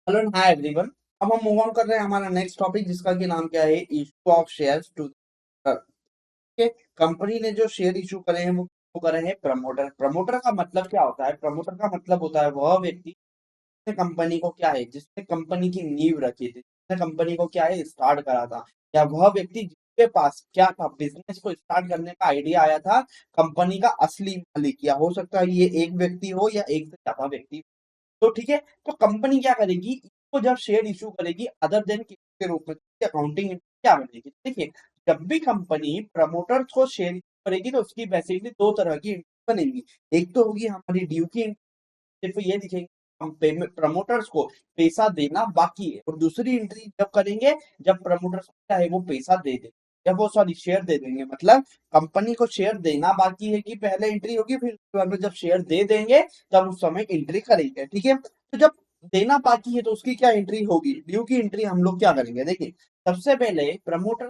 Hello hi everyone. अब हम move on कर रहे हैं हमारा नेक्स्ट टॉपिक, जिसका कि नाम क्या है, issue of shares to company ने जो शेयर इशू करे हैं वो करे हैं प्रमोटर। प्रमोटर का मतलब क्या होता है? प्रमोटर का मतलब होता है वह व्यक्ति जिसने कंपनी को क्या है, जिसने कंपनी की नींव रखी थी, जिसने कंपनी को क्या है स्टार्ट करा था, या वह व्यक्ति जिसके पास क्या था, बिजनेस को स्टार्ट करने का आइडिया आया था, कंपनी का असली मालिक। या हो सकता है ये एक व्यक्ति हो या एक से ज्यादा व्यक्ति। तो ठीक है, तो कंपनी क्या करेगी, इसको जब शेयर इशू करेगी अदर देन के रूप में, अकाउंटिंग क्या बनेगी? देखिए, जब भी कंपनी प्रमोटर्स को शेयर इशू करेगी तो उसकी बेसिकली दो तरह की एंट्री बनेगी। एक तो होगी हमारी ड्यू की एंट्री, सिर्फ ये लिखेंगे हम पेमेंट प्रमोटर्स को पैसा देना बाकी है, और दूसरी एंट्री जब करेंगे जब प्रमोटर्स को क्या है वो पैसा दे दे, जब वो सॉरी शेयर दे देंगे, मतलब कंपनी को शेयर देना बाकी है कि पहले एंट्री होगी, फिर उसके बाद में जब शेयर दे देंगे तब उस समय एंट्री करेंगे। ठीक है, तो जब देना बाकी है तो उसकी क्या एंट्री होगी, ड्यू की एंट्री हम लोग क्या करेंगे? देखिए, सबसे पहले प्रमोटर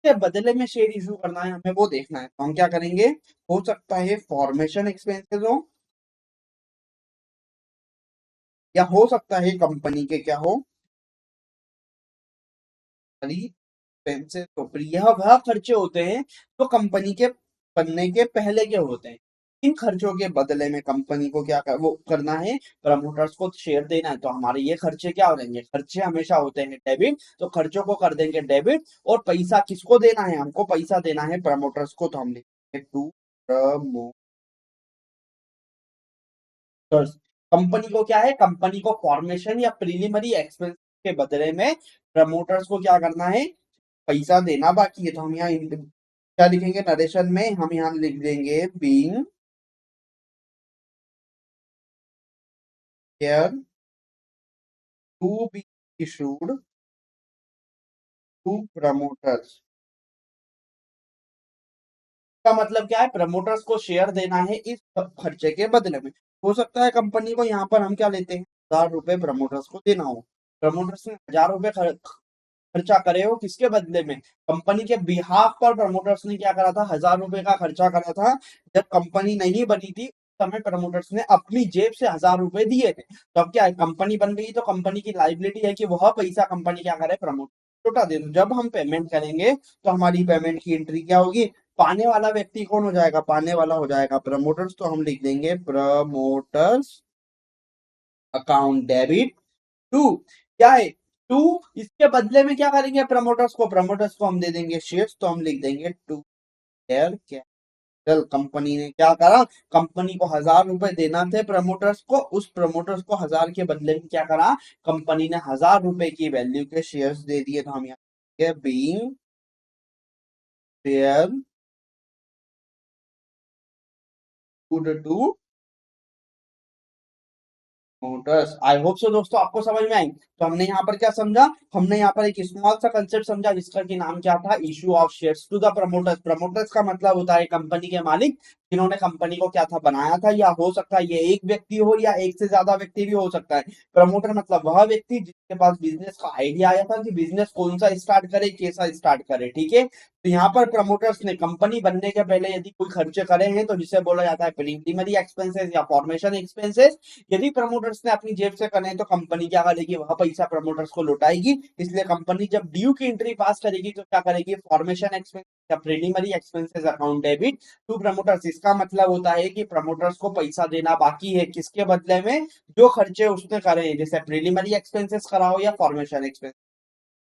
के बदले में शेयर इशू करना है, हमें वो देखना है, तो हम क्या करेंगे? हो सकता है फॉर्मेशन एक्सपेंसेस हो, या हो सकता है कंपनी के क्या हो, एक्सपेंसेस हो। पर यह वह खर्चे होते हैं जो कंपनी के बनने के पहले के होते हैं। इन खर्चों के बदले में कंपनी को वो करना है, प्रमोटर्स को शेयर देना है। तो हमारे ये खर्चे क्या हो जाएंगे? खर्चे हमेशा होते हैं डेबिट, तो खर्चों को कर देंगे डेबिट। और पैसा किसको देना है? हमको पैसा देना है प्रमोटर्स को, तो हम लिखेंगे टू प्रमोटर्स। कंपनी को क्या है, कंपनी को फॉर्मेशन या प्रीलिमिनरी एक्सपेंस के बदले में प्रमोटर्स को क्या करना है? पैसा देना बाकी है। तो हम यहाँ क्या लिखेंगे नरेशन में? हम यहाँ लिख देंगे being here to be issued to promoters. का मतलब क्या है? प्रमोटर्स को शेयर देना है इस खर्चे के बदले में। हो सकता है कंपनी को यहाँ पर हम क्या लेते हैं, 1000 रुपए प्रमोटर्स को देना हो। प्रमोटर्स ने 1000 रुपए खर्चा करे हो, किसके बदले में? कंपनी के बिहाफ पर प्रमोटर्स ने क्या करा था? 1000 रुपए का खर्चा करा था। जब कंपनी नहीं बनी थी उस समय प्रमोटर्स ने अपनी जेब से 1000 रुपए दिए थे। तो अब क्या है, कंपनी बन गई तो कंपनी की लाइबिलिटी है कि वह पैसा कंपनी क्या करे, प्रमोटर लौटा दे। तो जब हम पेमेंट करेंगे तो हमारी पेमेंट की एंट्री क्या होगी? पाने वाला व्यक्ति कौन हो जाएगा? पाने वाला हो जाएगा प्रमोटर्स, तो हम लिख देंगे प्रमोटर्स अकाउंट डेबिट टू क्या है, टू। इसके बदले में क्या करेंगे प्रमोटर्स को? प्रमोटर्स को हम दे देंगे शेयर्स, तो हम लिख देंगे टू शेयर कैपिटल। कंपनी ने क्या करा? कंपनी को 1000 रुपए देना थे प्रमोटर्स को, उस प्रमोटर्स को 1000 के बदले में क्या करा? कंपनी ने 1000 रुपए की वैल्यू के शेयर्स दे दिए। तो हम यहाँ being share to motors. I hope so दोस्तों आपको समझ में आई। तो हमने यहाँ पर क्या समझा? हमने यहाँ पर एक स्मॉल सा कंसेप्ट समझा, जिसका कि नाम क्या था? Issue of shares to the promoters. Promoters का मतलब होता है कंपनी के मालिक, जिन्होंने कंपनी को क्या था, बनाया था। या हो सकता है ये एक व्यक्ति हो या एक से ज्यादा व्यक्ति भी हो सकता है। प्रमोटर मतलब वह व्यक्ति जिसके पास बिजनेस का आइडिया आया था कि बिजनेस कौन सा स्टार्ट करे, कैसा स्टार्ट करे। ठीक है, तो यहाँ पर प्रमोटर्स ने कंपनी बनने के पहले यदि कोई खर्चे करे हैं तो जिसे बोला जाता है प्रीलिमिनरी एक्सपेंसेस या फॉर्मेशन एक्सपेंसेस। यदि प्रमोटर्स ने अपनी जेब से करे तो कंपनी क्या करेगी? वह पैसा प्रमोटर्स को लौटाएगी। इसलिए कंपनी जब ड्यू की एंट्री पास करेगी तो क्या करेगी? फॉर्मेशन एक्सपेंस या preliminary expenses account debit to promoters. इसका मतलब होता है कि प्रमोटर्स को पैसा देना बाकी है, किसके बदले में? जो खर्चे उसने करे हैं, जैसे प्रीलिमिनरी एक्सपेंसेस कराओ या फॉर्मेशन एक्सपेंस।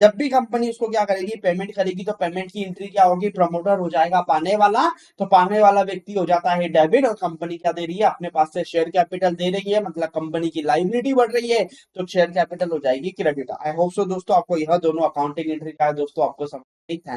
जब भी कंपनी उसको क्या करेगी, पेमेंट करेगी, तो पेमेंट की एंट्री क्या होगी? प्रमोटर हो जाएगा पाने वाला, तो पाने वाला व्यक्ति हो जाता है डेबिट, और कंपनी क्या दे रही है? अपने पास से शेयर कैपिटल दे रही है, मतलब कंपनी की लाइबिलिटी बढ़ रही है, तो शेयर कैपिटल हो जाएगी क्रेडिट। आई होप सो दोस्तों आपको यह दोनों अकाउंटिंग एंट्री का है दोस्तों आपको समझ।